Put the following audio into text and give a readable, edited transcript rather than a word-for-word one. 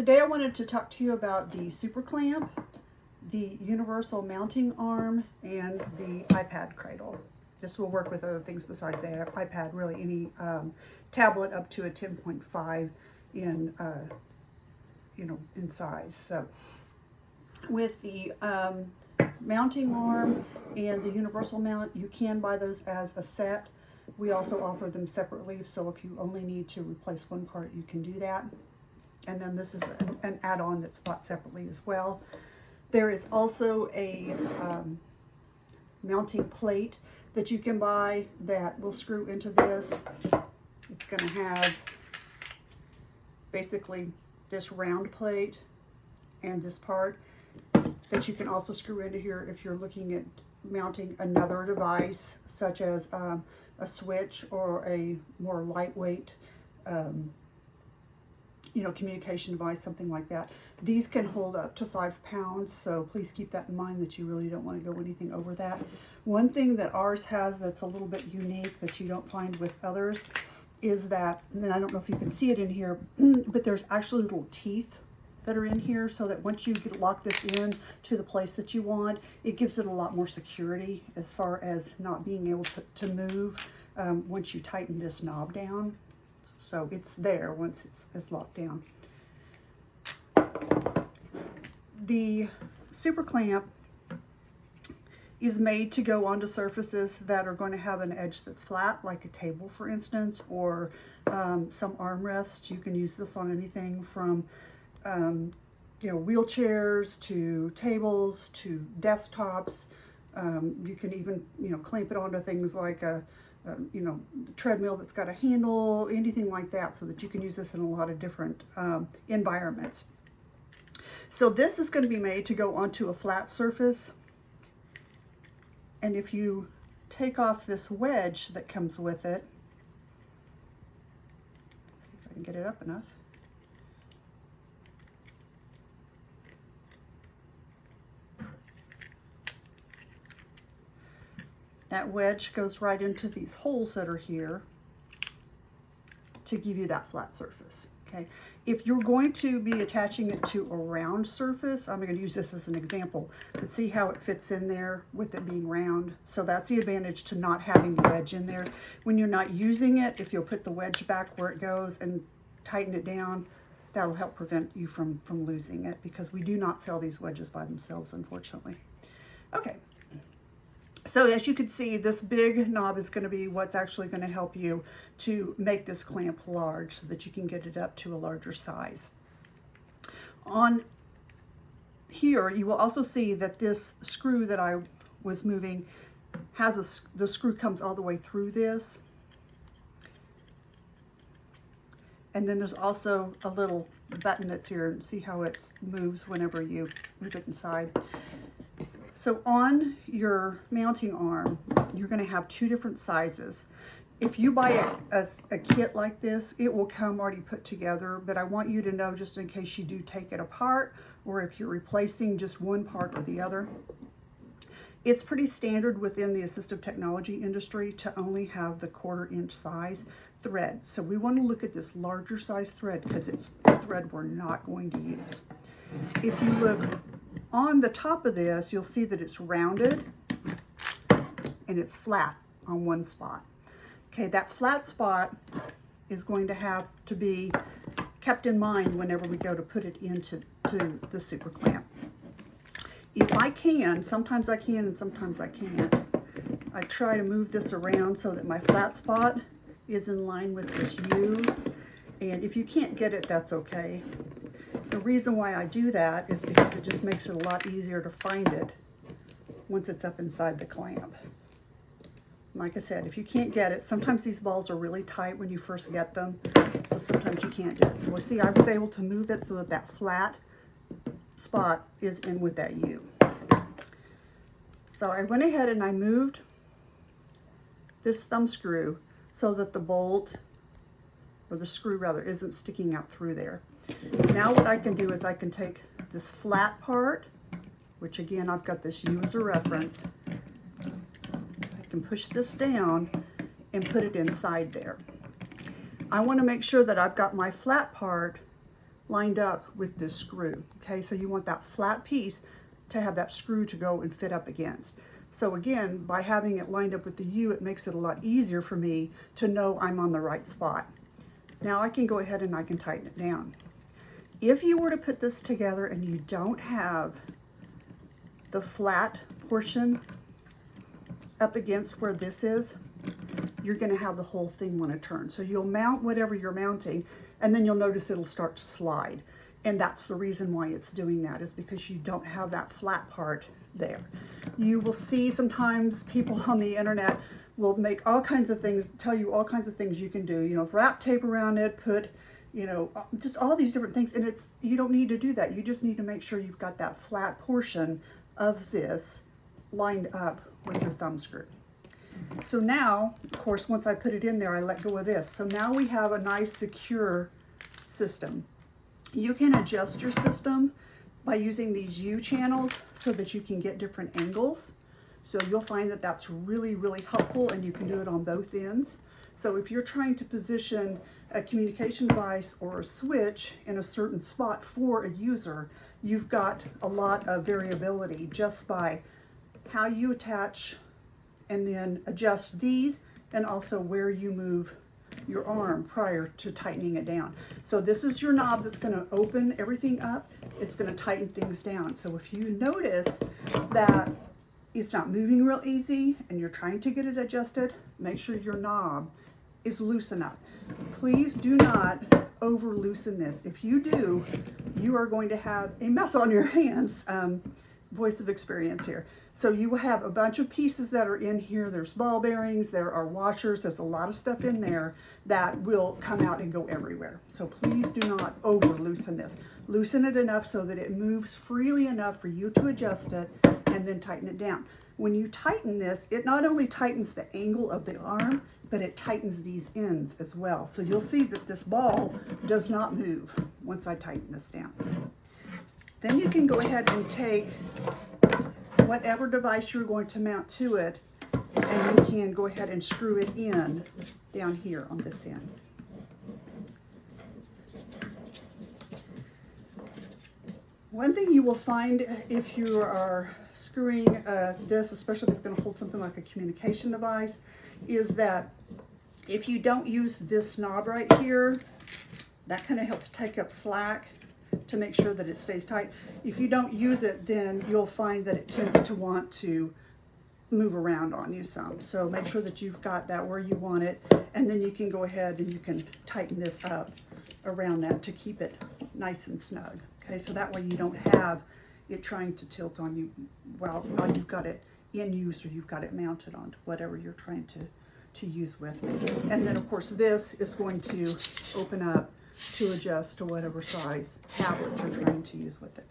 Today I wanted to talk to you about the Superclamp, the universal mounting arm, and the iPad cradle. This will work with other things besides the iPad, really any tablet up to a 10.5 in in size. So with the mounting arm and the universal mount, you can buy those as a set. We also offer them separately, so if you only need to replace one part, you can do that. And then this is an add-on that's bought separately as well. There is also a mounting plate that you can buy that will screw into this. It's going to have basically this round plate and this part that you can also screw into here if you're looking at mounting another device, such as a switch or a more lightweight communication device, something like that. These can hold up to 5 pounds, so please keep that in mind that you really don't want to go anything over that. One thing that ours has that's a little bit unique that you don't find with others is that, and I don't know if you can see it in here, but there's actually little teeth that are in here, so that once you lock this in to the place that you want, it gives it a lot more security as far as not being able to move once you tighten this knob down. So it's there once it's locked down. The Superclamp is made to go onto surfaces that are going to have an edge that's flat, like a table, for instance, or some armrests. You can use this on anything from wheelchairs to tables to desktops. You can even clamp it onto things like a treadmill that's got a handle, anything like that, so that you can use this in a lot of different environments. So this is going to be made to go onto a flat surface, and if you take off this wedge that comes with it, see if I can get it up enough. That wedge goes right into these holes that are here to give you that flat surface, okay? If you're going to be attaching it to a round surface, I'm going to use this as an example, but see how it fits in there with it being round? So that's the advantage to not having the wedge in there. When you're not using it, if you'll put the wedge back where it goes and tighten it down, that'll help prevent you from losing it, because we do not sell these wedges by themselves, unfortunately. Okay. So as you can see, this big knob is going to be what's actually going to help you to make this clamp large so that you can get it up to a larger size. On here, you will also see that this screw that I was moving has the screw comes all the way through this. And then there's also a little button that's here, and see how it moves whenever you move it inside. So on your mounting arm, you're going to have two different sizes. If you buy a kit like this, it will come already put together, but I want you to know, just in case you do take it apart, or if you're replacing just one part or the other, it's pretty standard within the assistive technology industry to only have the 1/4 inch size thread. So we want to look at this larger size thread because it's the thread we're not going to use. If you look on the top of this, you'll see that it's rounded and it's flat on one spot. Okay, that flat spot is going to have to be kept in mind whenever we go to put it into the Superclamp. If I can, sometimes I can and sometimes I can't, I try to move this around so that my flat spot is in line with this U. And if you can't get it, that's okay. The reason why I do that is because it just makes it a lot easier to find it once it's up inside the clamp. Like I said, if you can't get it, sometimes these balls are really tight when you first get them, so sometimes you can't do it. So see, I was able to move it so that that flat spot is in with that U. So I went ahead and I moved this thumb screw so that the bolt, or the screw rather, isn't sticking out through there. Now what I can do is I can take this flat part, which again I've got this U as a reference, I can push this down and put it inside there. I want to make sure that I've got my flat part lined up with this screw. Okay, so you want that flat piece to have that screw to go and fit up against. So again, by having it lined up with the U, it makes it a lot easier for me to know I'm on the right spot. Now I can go ahead and I can tighten it down. If you were to put this together and you don't have the flat portion up against where this is, you're going to have the whole thing want to turn. So you'll mount whatever you're mounting, and then you'll notice it'll start to slide. And that's the reason why it's doing that, is because you don't have that flat part there. You will see sometimes people on the internet will make all kinds of things, tell you all kinds of things you can do. You know, wrap tape around it, put, you know, just all these different things. And you don't need to do that. You just need to make sure you've got that flat portion of this lined up with your thumb screw. So now, of course, once I put it in there, I let go of this. So now we have a nice secure system. You can adjust your system by using these U channels so that you can get different angles. So you'll find that that's really, really helpful, and you can do it on both ends. So if you're trying to position a communication device or a switch in a certain spot for a user, you've got a lot of variability just by how you attach and then adjust these, and also where you move your arm prior to tightening it down. So this is your knob that's going to open everything up. It's going to tighten things down. So if you notice that it's not moving real easy and you're trying to get it adjusted, make sure your knob is loose enough. Please do not over loosen this. If you do, you are going to have a mess on your hands. Voice of experience here. So you will have a bunch of pieces that are in here. There's ball bearings, there are washers, there's a lot of stuff in there that will come out and go everywhere. So please do not over loosen this. Loosen it enough so that it moves freely enough for you to adjust it, and then tighten it down. When you tighten this, it not only tightens the angle of the arm, but it tightens these ends as well. So you'll see that this ball does not move once I tighten this down. Then you can go ahead and take whatever device you're going to mount to it, and you can go ahead and screw it in down here on this end. One thing you will find if you are screwing this, especially if it's going to hold something like a communication device, is that if you don't use this knob right here, that kind of helps take up slack to make sure that it stays tight. If you don't use it, then you'll find that it tends to want to move around on you some. So make sure that you've got that where you want it, and then you can go ahead and you can tighten this up around that to keep it nice and snug. Okay, so that way you don't have it trying to tilt on you while you've got it in use, or you've got it mounted onto whatever you're trying to use with. And then of course this is going to open up to adjust to whatever size tablet you're trying to use with it.